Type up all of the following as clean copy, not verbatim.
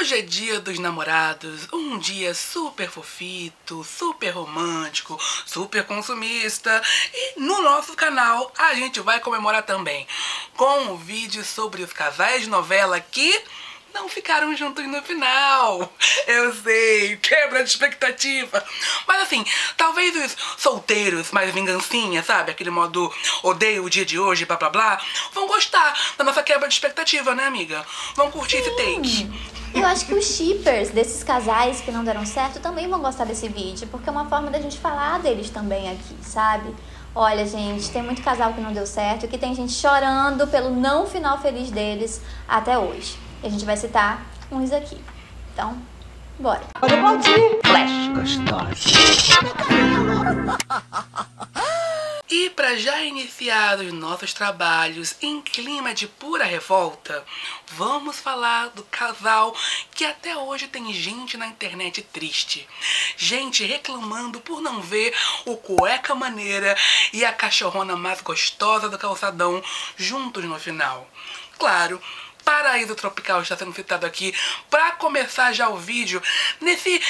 Hoje é dia dos namorados, um dia super fofito, super romântico, super consumista. E no nosso canal a gente vai comemorar também com um vídeo sobre os casais de novela que não ficaram juntos no final. Eu sei, quebra de expectativa. Mas assim, talvez os solteiros mais vingancinha, sabe? Aquele modo odeio o dia de hoje, blá blá blá, vão gostar da nossa quebra de expectativa, né, amiga? Vão curtir esse take. Eu acho que os shippers desses casais que não deram certo também vão gostar desse vídeo, porque é uma forma da gente falar deles também aqui, sabe? Olha, gente, tem muito casal que não deu certo e que tem gente chorando pelo não final feliz deles até hoje. E a gente vai citar uns aqui. Então, bora. Pode aplaudir. Flash gostosa. E para já iniciar os nossos trabalhos em clima de pura revolta, vamos falar do casal que até hoje tem gente na internet triste. Gente reclamando por não ver o cueca maneira e a cachorrona mais gostosa do calçadão juntos no final. Claro, Paraíso Tropical está sendo citado aqui para começar já o vídeo nesse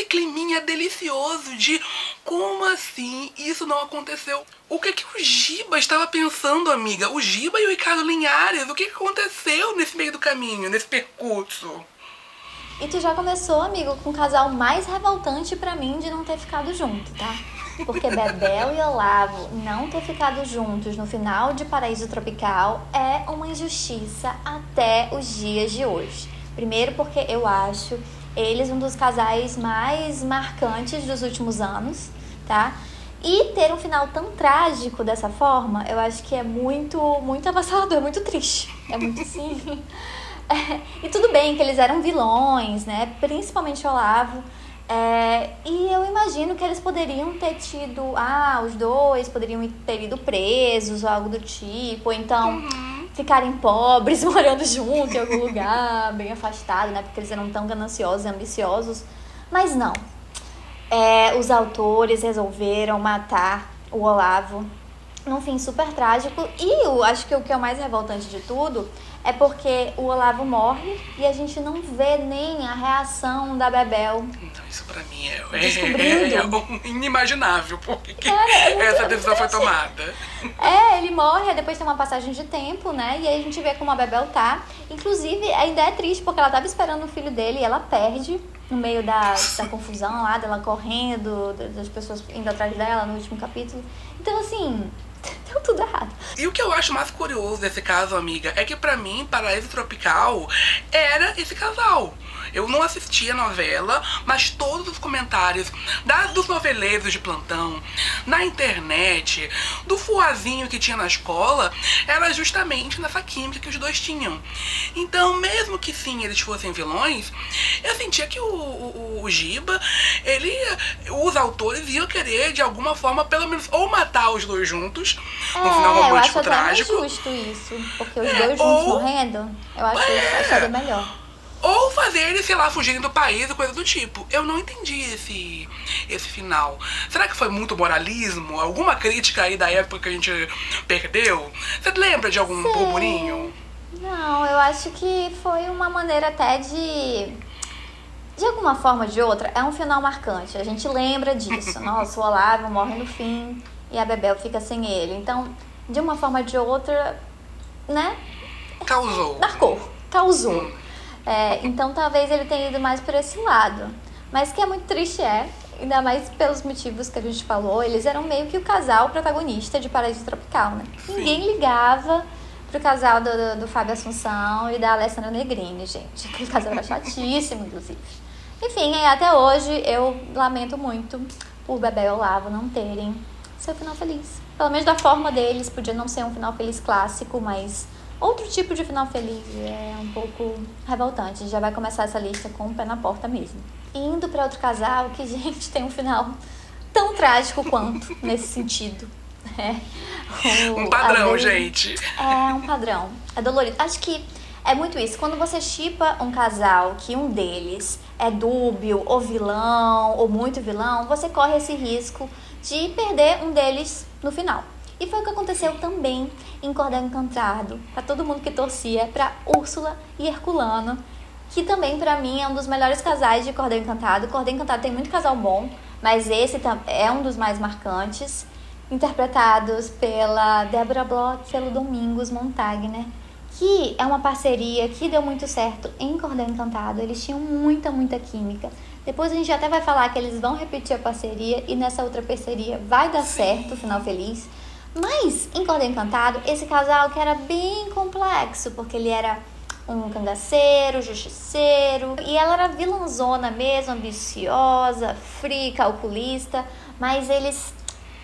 climinha delicioso de como assim isso não aconteceu. O que o Giba estava pensando, amiga? O Giba e o Ricardo Linhares, o que aconteceu nesse meio do caminho, nesse percurso? E tu já começou, amigo, com o casal mais revoltante pra mim de não ter ficado junto, tá? Porque Bebel e Olavo não ter ficado juntos no final de Paraíso Tropical é uma injustiça até os dias de hoje. Primeiro porque eu acho eles um dos casais mais marcantes dos últimos anos, tá? E ter um final tão trágico dessa forma, eu acho que é muito avassalador, é muito triste. É muito assim. E tudo bem que eles eram vilões, né? Principalmente Olavo. E eu imagino que eles poderiam ter tido... os dois poderiam ter ido presos ou algo do tipo. Ou então ficarem pobres, morando juntos em algum lugar, bem afastado, né? Porque eles eram tão gananciosos e ambiciosos. Mas não. Os autores resolveram matar o Olavo num fim super trágico. E eu acho que o que é o mais revoltante de tudo é porque o Olavo morre e a gente não vê nem a reação da Bebel. Então isso pra mim é inimaginável, porque essa decisão foi tomada. Ele morre, depois tem uma passagem de tempo, né? E aí a gente vê como a Bebel tá. Inclusive, ainda é triste, porque ela tava esperando o filho dele e ela perde no meio da confusão lá, dela correndo, das pessoas indo atrás dela no último capítulo. Então, assim, deu tudo errado. E o que eu acho mais curioso desse caso, amiga, é que pra mim, Paraíso Tropical era esse casal. Eu não assisti a novela, mas todos os comentários dos noveleiros de plantão, na internet, do fuazinho que tinha na escola, era justamente nessa química que os dois tinham. Então, mesmo que sim, eles fossem vilões, eu sentia que o Giba, os autores iam querer, de alguma forma, pelo menos, ou matar os dois juntos, no final romântico eu acho trágico. até mais justo isso, porque os dois juntos morrendo, eu acho que isso acharia melhor. Ou fazer eles, sei lá, fugirem do país ou coisa do tipo. Eu não entendi esse final. Será que foi muito moralismo? Alguma crítica aí da época que a gente perdeu? Você lembra de algum burburinho? Não, eu acho que foi uma maneira até de alguma forma ou de outra, é um final marcante. A gente lembra disso. Nossa, o Olavo morre no fim e a Bebel fica sem ele. Então, de uma forma ou de outra, né? Causou. Então talvez ele tenha ido mais por esse lado. Mas que é muito triste, ainda mais pelos motivos que a gente falou. Eles eram meio que o casal protagonista de Paraíso Tropical, né? Sim. Ninguém ligava pro casal do Fábio Assunção e da Alessandra Negrini, gente. Aquele casal era chatíssimo, inclusive. Enfim, até hoje eu lamento muito por Bebel e Olavo não terem seu final feliz. Pelo menos da forma deles, podia não ser um final feliz clássico, mas outro tipo de final feliz é um pouco revoltante. Já vai começar essa lista com o pé na porta mesmo. Indo para outro casal que, gente, tem um final tão trágico quanto nesse sentido. Um padrão, gente. É um padrão. É dolorido. Acho que é muito isso. Quando você shippa um casal que um deles é dúbio, ou vilão, ou muito vilão, você corre esse risco de perder um deles no final. E foi o que aconteceu também em Cordel Encantado. Pra todo mundo que torcia pra Úrsula e Herculano, que também pra mim é um dos melhores casais de Cordel Encantado. Cordel Encantado tem muito casal bom, mas esse é um dos mais marcantes, interpretados pela Débora Bloch e pelo Domingos Montagne, que é uma parceria que deu muito certo em Cordel Encantado. Eles tinham muita química. Depois a gente até vai falar que eles vão repetir a parceria e nessa outra parceria vai dar certo, final feliz. Mas em Cordel Encantado, esse casal que era bem complexo, porque ele era um cangaceiro, justiceiro, e ela era vilãzona mesmo, ambiciosa, fria, calculista, mas eles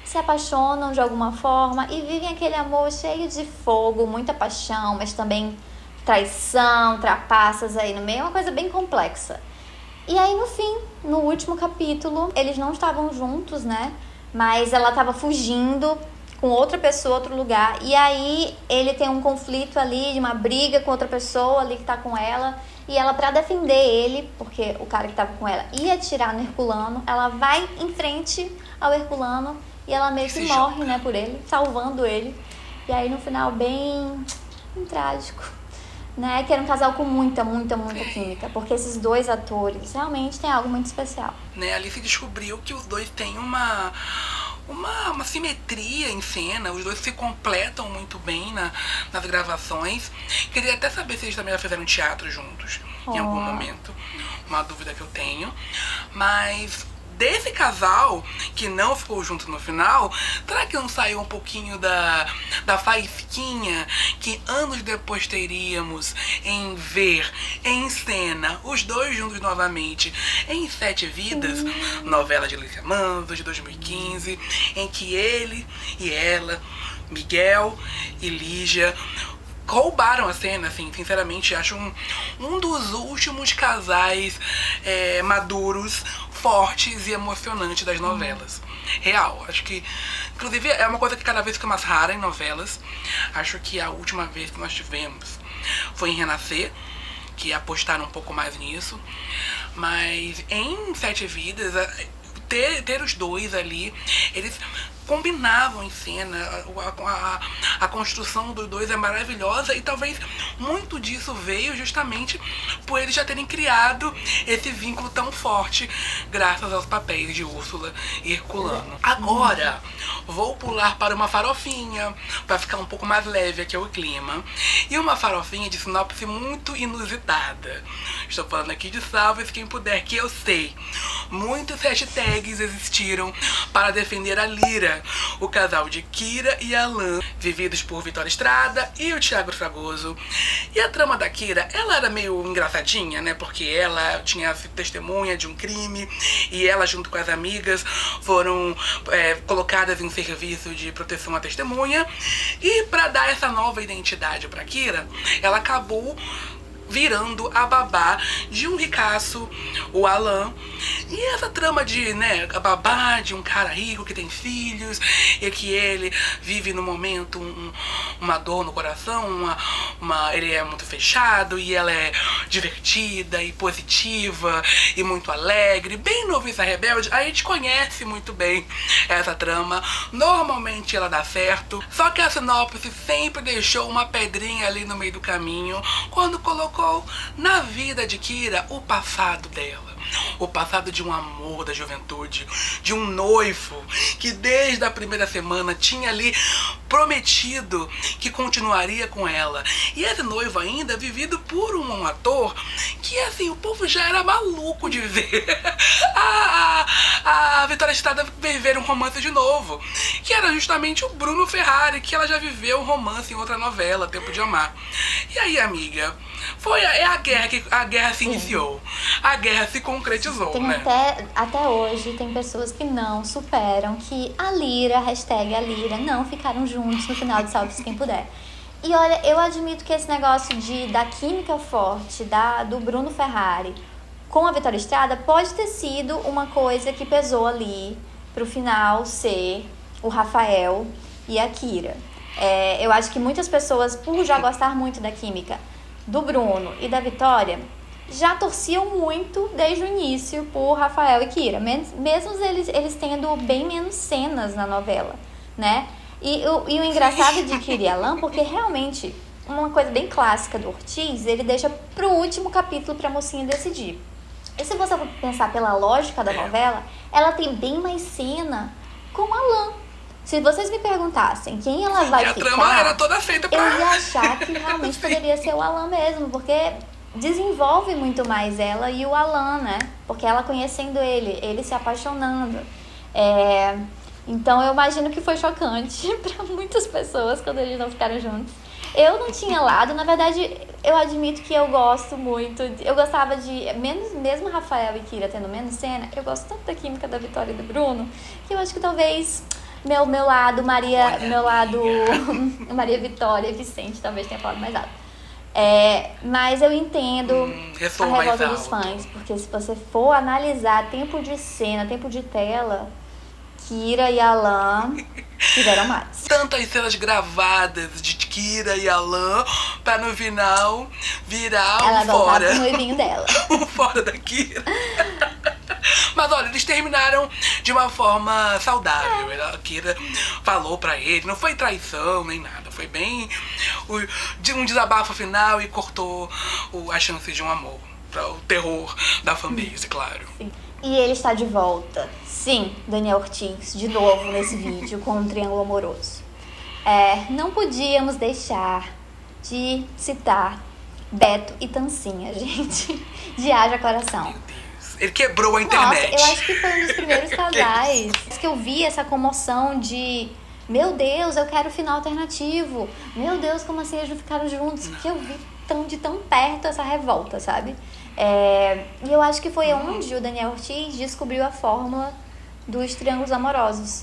se apaixonam de alguma forma e vivem aquele amor cheio de fogo, muita paixão, mas também traição, trapaças aí no meio, é uma coisa bem complexa. E aí no fim, no último capítulo, eles não estavam juntos, né? Mas ela estava fugindo com outra pessoa, outro lugar. E aí ele tem um conflito ali, de uma briga com outra pessoa ali que tá com ela. E ela, pra defender ele, porque o cara que tava com ela ia atirar no Herculano, ela vai em frente ao Herculano e ela meio que morre, né, por ele, salvando ele. E aí no final bem trágico, né? Que era um casal com muita química, porque esses dois atores realmente têm algo muito especial. Né, ali se descobriu que os dois têm uma simetria em cena, os dois se completam muito bem nas gravações. Queria até saber se eles também já fizeram teatro juntos em algum momento, uma dúvida que eu tenho. Mas desse casal que não ficou junto no final, será que não saiu um pouquinho da faísquinha que anos depois teríamos em ver em cena os dois juntos novamente em Sete Vidas, novela de Lícia Manso de 2015, em que ele e ela, Miguel e Lígia, roubaram a cena, assim, sinceramente, acho um dos últimos casais maduros, fortes e emocionantes das novelas. Real, acho que, inclusive, é uma coisa que cada vez fica mais rara em novelas. Acho que a última vez que nós tivemos foi em Renascer, que apostaram um pouco mais nisso. Mas em Sete Vidas, ter os dois ali, eles combinavam em cena, a construção dos dois é maravilhosa e talvez muito disso veio justamente por eles já terem criado esse vínculo tão forte graças aos papéis de Úrsula e Herculano. Agora, vou pular para uma farofinha, para ficar um pouco mais leve aqui o clima, e uma farofinha de sinopse muito inusitada. Estou falando aqui de Salve-se Quem Puder, que eu sei, muitos hashtags existiram para defender a Lira, o casal de Kira e Alan, vividos por Vitória Estrada e o Thiago Fragoso. E a trama da Kira, ela era meio engraçadinha, né? Porque ela tinha sido testemunha de um crime e ela, junto com as amigas, foram colocadas em serviço de proteção à testemunha. E para dar essa nova identidade para Kira, ela acabou virando a babá de um ricaço, o Alan. E essa trama de, né, a babá de um cara rico que tem filhos e que ele vive no momento uma dor no coração, ele é muito fechado e ela é divertida e positiva e muito alegre, bem noviça rebelde. A gente conhece muito bem essa trama, normalmente ela dá certo, só que a sinopse sempre deixou uma pedrinha ali no meio do caminho quando colocou na vida de Kira o passado dela. O passado de um amor da juventude, de um noivo que desde a primeira semana tinha ali prometido que continuaria com ela. E esse noivo ainda vivido por um ator que, assim, o povo já era maluco de ver a Vitória Estrada viver um romance de novo, que era justamente o Bruno Ferrari, que ela já viveu um romance em outra novela, Tempo de Amar. E aí, amiga, a guerra se iniciou, a guerra se concretizou, tem, né? Até hoje tem pessoas que não superam que a Lira, hashtag a Lira, não ficaram juntos no final de Salve-se Quem Puder. E olha, eu admito que esse negócio da química forte do Bruno Ferrari com a Vitória Estrada pode ter sido uma coisa que pesou ali pro final ser o Rafael e a Kira. Eu acho que muitas pessoas, por já gostar muito da química do Bruno e da Vitória, já torciam muito desde o início por Rafael e Kira, mesmo eles tendo bem menos cenas na novela, né? E o engraçado de Kira e Alan, porque realmente uma coisa bem clássica do Ortiz, ele deixa pro último capítulo pra mocinha decidir. E se você pensar pela lógica da novela, ela tem bem mais cena com o Alain. Se vocês me perguntassem quem ela vai ficar... a trama era toda feita pra... Eu ia achar que realmente poderia ser o Alain mesmo, porque desenvolve muito mais ela e o Alain, né? Porque ela conhecendo ele se apaixonando. Então eu imagino que foi chocante pra muitas pessoas quando eles não ficaram juntos. Eu não tinha lado, na verdade, eu admito que eu gosto muito, eu gostava de, mesmo Rafael e Kira tendo menos cena, eu gosto tanto da química da Vitória e do Bruno, que eu acho que talvez meu lado Maria Vitória e Vicente talvez tenha falado mais alto. Mas eu entendo a revolta dos fãs, porque se você for analisar tempo de cena, tempo de tela, Kira e Alain tiveram mais. Tantas cenas gravadas de Kira e Alain pra no final virar ela um fora. Ela o noivinho dela. Um fora da Kira. Mas olha, eles terminaram de uma forma saudável. A Kira falou pra ele, não foi traição nem nada. Foi bem um desabafo final e cortou as chances de um amor. Para o terror da fanbase, claro. Sim. E ele está de volta. Sim, Daniel Ortiz, de novo nesse vídeo com um triângulo amoroso. Não podíamos deixar de citar Beto e Tancinha, gente. De Haja Coração. Meu Deus. Ele quebrou a internet. Nossa, eu acho que foi um dos primeiros casais que eu vi essa comoção de... Meu Deus, eu quero final alternativo. Meu Deus, como assim eles não ficaram juntos? Que eu vi de tão perto essa revolta, sabe? E eu acho que foi onde o Daniel Ortiz descobriu a fórmula dos triângulos amorosos.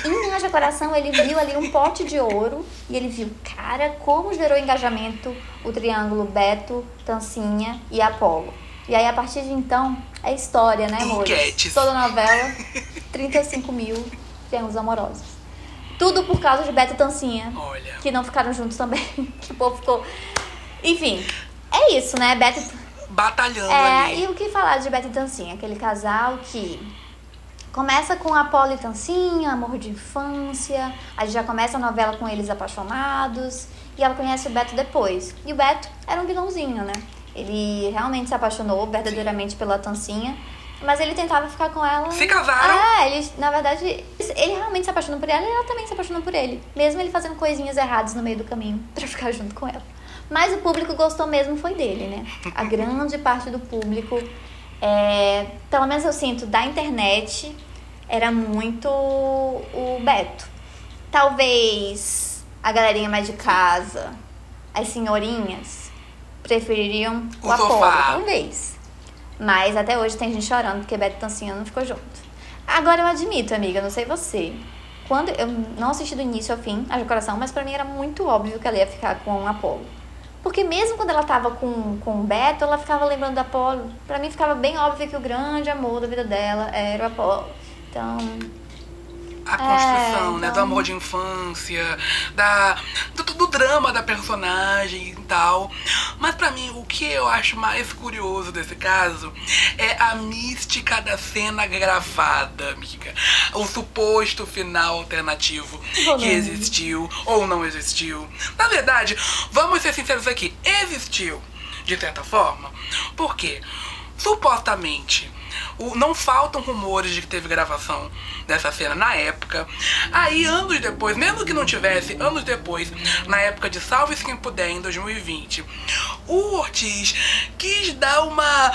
Em Haja Coração, ele viu ali um pote de ouro e ele viu, cara, como gerou engajamento o triângulo Beto, Tancinha e Apolo. E aí, a partir de então, é história, né, amores? Toda novela, 35 mil triângulos amorosos. Tudo por causa de Beto e Tancinha. Olha. Que não ficaram juntos também. Que o povo ficou... Enfim, é isso, né? Beto... Batalhando ali. E o que falar de Beto e Tancinha? Aquele casal que começa com Apolo e Tancinha, amor de infância. Aí já começa a novela com eles apaixonados. E ela conhece o Beto depois. E o Beto era um vilãozinho, né? Ele realmente se apaixonou verdadeiramente pela Tancinha. Mas ele tentava ficar com ela... Se casaram. Na verdade, ele realmente se apaixonou por ela e ela também se apaixonou por ele. Mesmo ele fazendo coisinhas erradas no meio do caminho pra ficar junto com ela. Mas o público gostou mesmo foi dele, né? A grande parte do público, pelo menos eu sinto, da internet, era muito o Beto. Talvez a galerinha mais de casa, as senhorinhas, prefeririam o Apolo, talvez. Mas até hoje tem gente chorando porque Beto e Tancinha não ficou junto. Agora eu admito, amiga, não sei você. Quando eu não assisti do início ao fim, Haja Coração, mas pra mim era muito óbvio que ela ia ficar com o Apolo. Porque mesmo quando ela tava com o Beto, ela ficava lembrando do Apolo. Pra mim ficava bem óbvio que o grande amor da vida dela era o Apolo. Então... A construção, né? Do amor de infância, do drama da personagem e tal. Mas pra mim, o que eu acho mais curioso desse caso é a mística da cena gravada, amiga. O suposto final alternativo que existiu ou não existiu. Na verdade, vamos ser sinceros aqui, existiu, de certa forma. Por quê? Supostamente... Não faltam rumores de que teve gravação dessa cena na época. Aí, anos depois, mesmo que não tivesse, anos depois, na época de Salve-se Quem Puder, em 2020, o Ortiz quis dar uma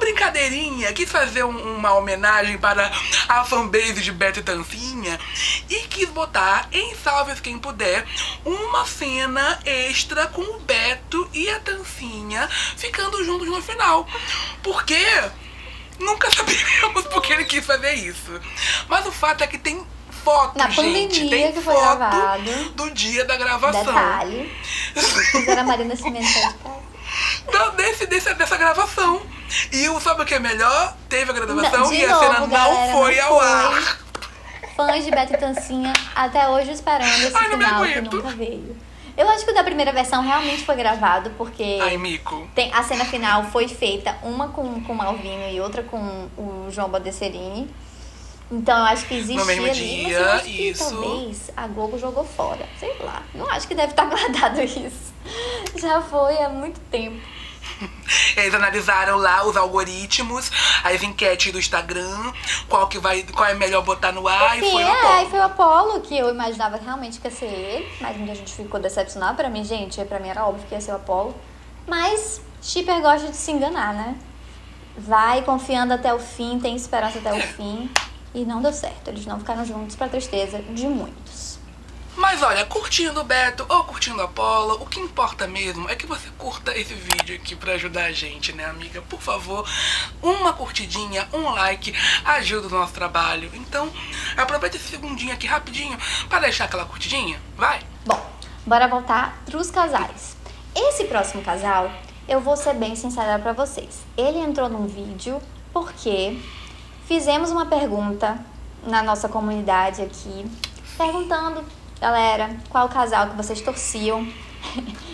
brincadeirinha, quis fazer uma homenagem para a fanbase de Beto e Tancinha e quis botar em Salve-se Quem Puder uma cena extra com o Beto e a Tancinha ficando juntos no final. Por quê? Nunca saberemos porque ele quis fazer isso. Mas o fato é que tem foto, na gente. Pandemia tem que foi foto gravado. do dia da gravação. Detalhe. Fizeram a Marina Cimento de casa. Então, dessa gravação. E sabe o que é melhor? Teve a gravação e a cena galera, não foi ao ar. Fãs de Beto e Tancinha até hoje esperando esse final que nunca veio. Eu acho que o da primeira versão realmente foi gravado, porque mico. A cena final foi feita, uma com o Malvino e outra com o João Badesserini. Então eu acho que existia No mesmo ali, dia, mas eu acho que isso. talvez a Globo jogou fora. Sei lá. Não acho que deve estar guardado isso. Já foi há muito tempo. Eles analisaram lá os algoritmos, as enquetes do Instagram, qual é melhor botar no ar, Enfim, e foi o Apollo. e foi o Apollo, que eu imaginava realmente que ia ser ele, mas muita gente ficou decepcionada. Pra mim, pra mim era óbvio que ia ser o Apollo. Mas shipper gosta de se enganar, né? Vai confiando até o fim, tem esperança até o fim. E não deu certo, eles não ficaram juntos, pra tristeza de muitos. Mas olha, curtindo o Beto ou curtindo a Apollo, o que importa mesmo é que você curta esse vídeo aqui pra ajudar a gente, né, amiga? Por favor, uma curtidinha, um like, ajuda o nosso trabalho. Então, aproveita esse segundinho aqui rapidinho pra deixar aquela curtidinha, vai! Bom, bora voltar pros casais. Esse próximo casal, eu vou ser bem sincera pra vocês. Ele entrou num vídeo porque fizemos uma pergunta na nossa comunidade aqui, perguntando, galera, qual casal que vocês torciam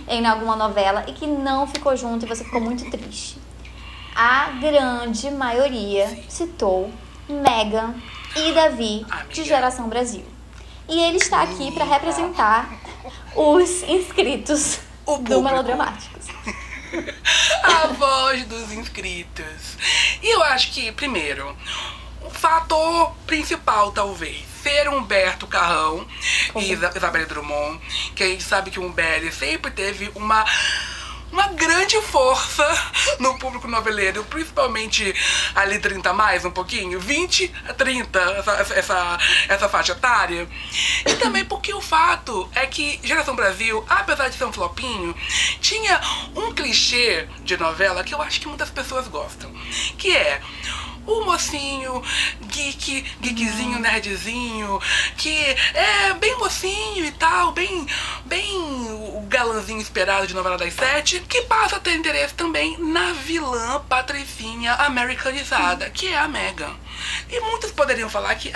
em alguma novela e que não ficou junto e você ficou muito triste. A grande maioria citou Megan e Davi, de Geração Brasil. E ele está aqui para representar os inscritos do Melodramáticos. A voz dos inscritos. E eu acho que, primeiro, o fator principal, talvez, ser Humberto Carrão e Isabelle Drummond, que a gente sabe que o Humberto sempre teve uma grande força no público noveleiro, principalmente ali 30 mais, um pouquinho, 20 a 30, essa faixa etária. E também porque o fato é que Geração Brasil, apesar de ser um flopinho, tinha um clichê de novela que eu acho que muitas pessoas gostam, que é o mocinho geekzinho, nerdzinho, que é bem mocinho e tal, bem o galãzinho esperado de novela das 7, que passa a ter interesse também na vilã patricinha americanizada, que é a Megan. E muitos poderiam falar que,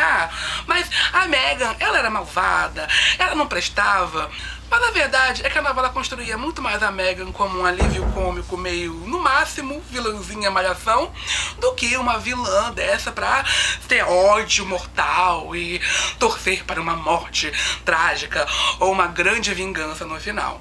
mas a Megan, ela era malvada, ela não prestava. Mas a verdade é que a novela construía muito mais a Megan como um alívio cômico meio, no máximo, vilãzinha malhação, do que uma vilã dessa pra ter ódio mortal e torcer para uma morte trágica ou uma grande vingança no final.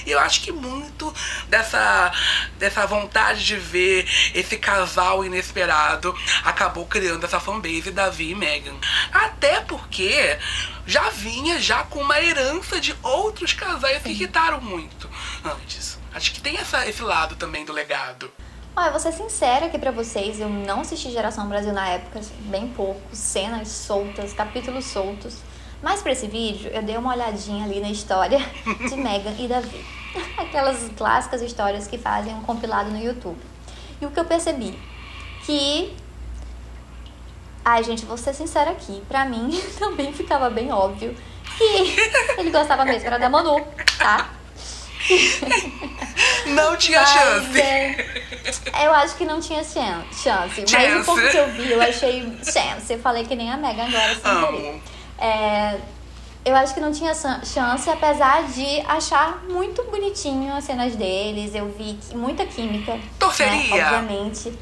E eu acho que muito dessa vontade de ver esse casal inesperado acabou criando essa fanbase Davi e Megan. Até porque já vinha com uma herança de outros casais que irritaram muito antes. Acho que tem esse lado também do legado. Olha, eu vou ser sincera aqui pra vocês, eu não assisti Geração Brasil na época, bem pouco, cenas soltas, capítulos soltos. Mas pra esse vídeo, eu dei uma olhadinha ali na história de Megan e Davi. Aquelas clássicas histórias que fazem um compilado no YouTube. E o que eu percebi? Que... Ai, gente, vou ser sincera aqui. Pra mim, também ficava bem óbvio que ele gostava mesmo, era da Manu, tá? Não tinha chance. Eu acho que não tinha chance. Mas o pouco que eu vi, eu achei chance. Eu falei que nem a Megan agora, sem querer. Eu acho que não tinha chance, apesar de achar muito bonitinho as cenas deles. Eu vi muita química. Torceria? Né, obviamente.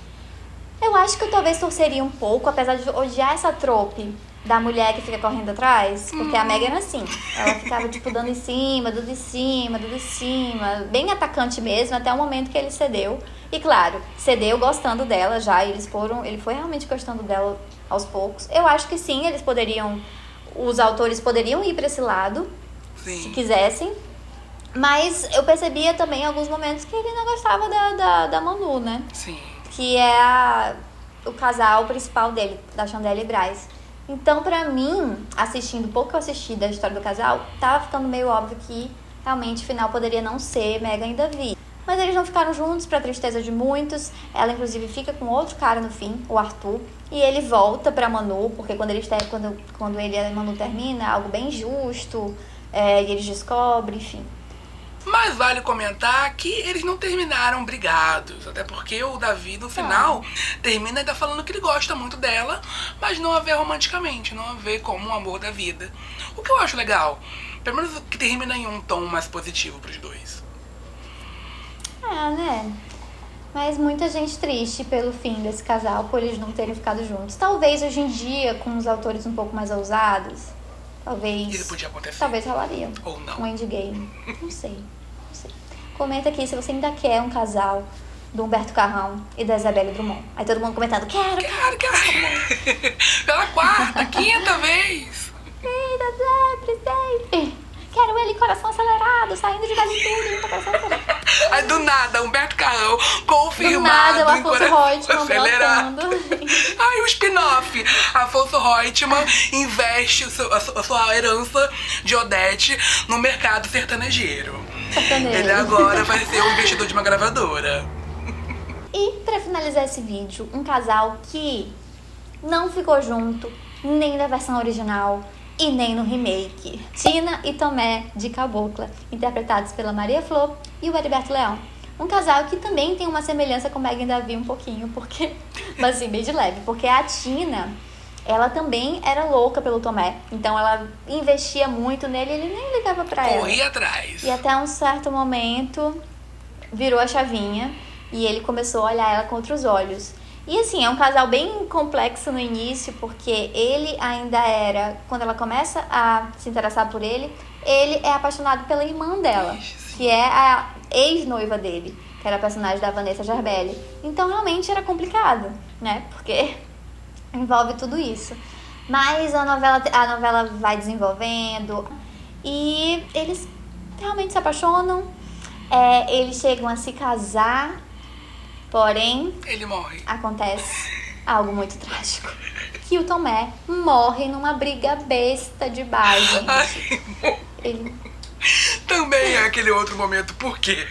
Eu acho que eu talvez torceria um pouco, apesar de odiar essa trope da mulher que fica correndo atrás, porque a Megan era assim, ela ficava tipo dando em cima, dando em cima, dando em cima, bem atacante mesmo, até o momento que ele cedeu. E claro, cedeu gostando dela já, e ele foi realmente gostando dela aos poucos. Eu acho que sim, os autores poderiam ir pra esse lado, sim, se quisessem. Mas eu percebia também em alguns momentos que ele não gostava da Manu, né? Sim. Que é o casal principal dele, da Chandelle e Braz. Então, pra mim, assistindo o pouco que eu assisti da história do casal, tava ficando meio óbvio que realmente o final poderia não ser Megan e Davi. Mas eles não ficaram juntos, pra tristeza de muitos. Ela, inclusive, fica com outro cara no fim, o Arthur. E ele volta pra Manu, porque quando ele e a Manu termina, é algo bem justo. E eles descobrem, enfim. Mas vale comentar que eles não terminaram brigados, até porque o Davi, no final, termina ainda falando que ele gosta muito dela, mas não a vê romanticamente, não a vê como um amor da vida. O que eu acho legal, pelo menos que termina em um tom mais positivo pros dois. Né? Mas muita gente triste pelo fim desse casal, por eles não terem ficado juntos. Talvez hoje em dia, com os autores um pouco mais ousados, talvez... Isso podia acontecer. Talvez rolaria. Ou não. Um endgame. Não sei. Não sei. Comenta aqui se você ainda quer um casal do Humberto Carrão e da Isabelle Drummond. Aí todo mundo comentando, quero. Pela quarta, quinta vez. Sempre, sempre. Quero ele coração acelerado, saindo de vez em tudo, ele tá coração acelerado. Aí do nada, Humberto Carrão confirmado. Do nada, o em Afonso coração Reutemann acelerado. brotando. Ai, o spin-off. Afonso Reutemann investe a sua herança de Odete no mercado sertanejeiro. Ele agora vai ser um investidor de uma gravadora. E pra finalizar esse vídeo, um casal que não ficou junto, nem na versão original e nem no remake. Tina e Tomé de Cabocla, interpretados pela Maria Flor e o Heriberto Leão. Um casal que também tem uma semelhança com Megan e Davi um pouquinho, porque, mas assim, bem de leve, porque a Tina, ela também era louca pelo Tomé, então ela investia muito nele e ele nem ligava pra ela. Corria atrás. E até um certo momento virou a chavinha e ele começou a olhar ela com outros olhos. E assim, é um casal bem complexo no início, porque ele ainda era, quando ela começa a se interessar por ele é apaixonado pela irmã dela, que é a ex-noiva dele, que era a personagem da Vanessa Gerbelli. Então realmente era complicado, né? Porque envolve tudo isso. Mas a novela vai desenvolvendo e eles realmente se apaixonam, eles chegam a se casar. Porém, ele morre. Acontece algo muito trágico. Que o Tomé morre numa briga besta de bar, gente. Ele... Também é aquele outro momento, por quê?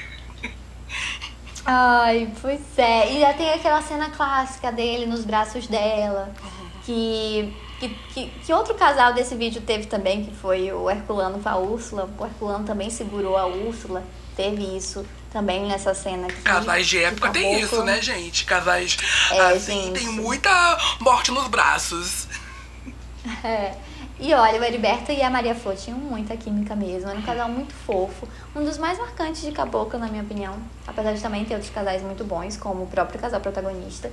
Ai, pois é. E já tem aquela cena clássica dele nos braços dela. Que outro casal desse vídeo teve também, que foi o Herculano com a Úrsula. O Herculano também segurou a Úrsula. Teve isso também nessa cena aqui. Casais de época tem isso, né, gente? Casais assim, gente. tem muita morte nos braços. E olha, o Heriberto e a Maria Flor tinham muita química mesmo. Era um casal muito fofo. Um dos mais marcantes de Cabocla, na minha opinião. Apesar de também ter outros casais muito bons, como o próprio casal protagonista.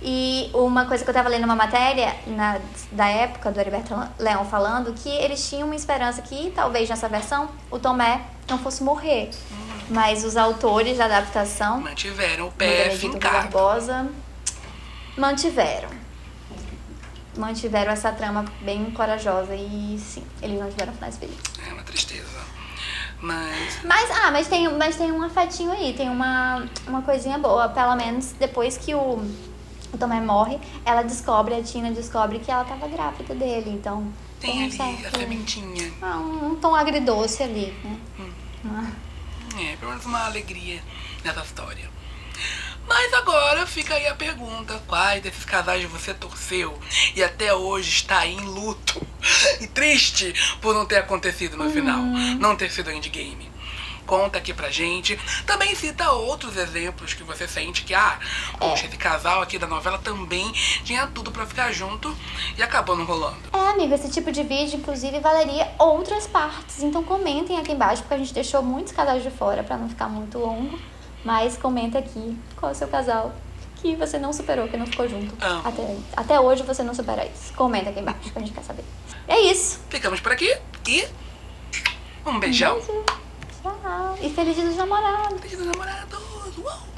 E uma coisa que eu tava lendo uma matéria da época do Heriberto Leão falando que eles tinham uma esperança que talvez nessa versão o Tomé não fosse morrer. Mas os autores da adaptação mantiveram o pé fincado. Barbosa mantiveram essa trama bem corajosa e sim, eles não tiveram finais felizes. É uma tristeza. Mas tem um afetinho aí, tem uma coisinha boa, pelo menos depois que o Tomé morre, a Tina descobre que ela tava grávida dele, então tem ali a sementinha. Um tom agridoce ali, né? Pelo menos uma alegria nessa história. Mas agora fica aí a pergunta: quais desses casais você torceu e até hoje está aí em luto e triste por não ter acontecido no final, não ter sido endgame? Conta aqui pra gente. Também cita outros exemplos que você sente que, poxa, esse casal aqui da novela também tinha tudo pra ficar junto e acabou não rolando. Amigo, esse tipo de vídeo, inclusive, valeria outras partes. Então comentem aqui embaixo, porque a gente deixou muitos casais de fora pra não ficar muito longo. Mas comenta aqui qual é o seu casal que você não superou, que não ficou junto. Até hoje você não supera isso. Comenta aqui embaixo, que a gente quer saber. É isso. Ficamos por aqui e um beijão. Tchau. E feliz dia dos namorados. Feliz dia dos namorados. Uou.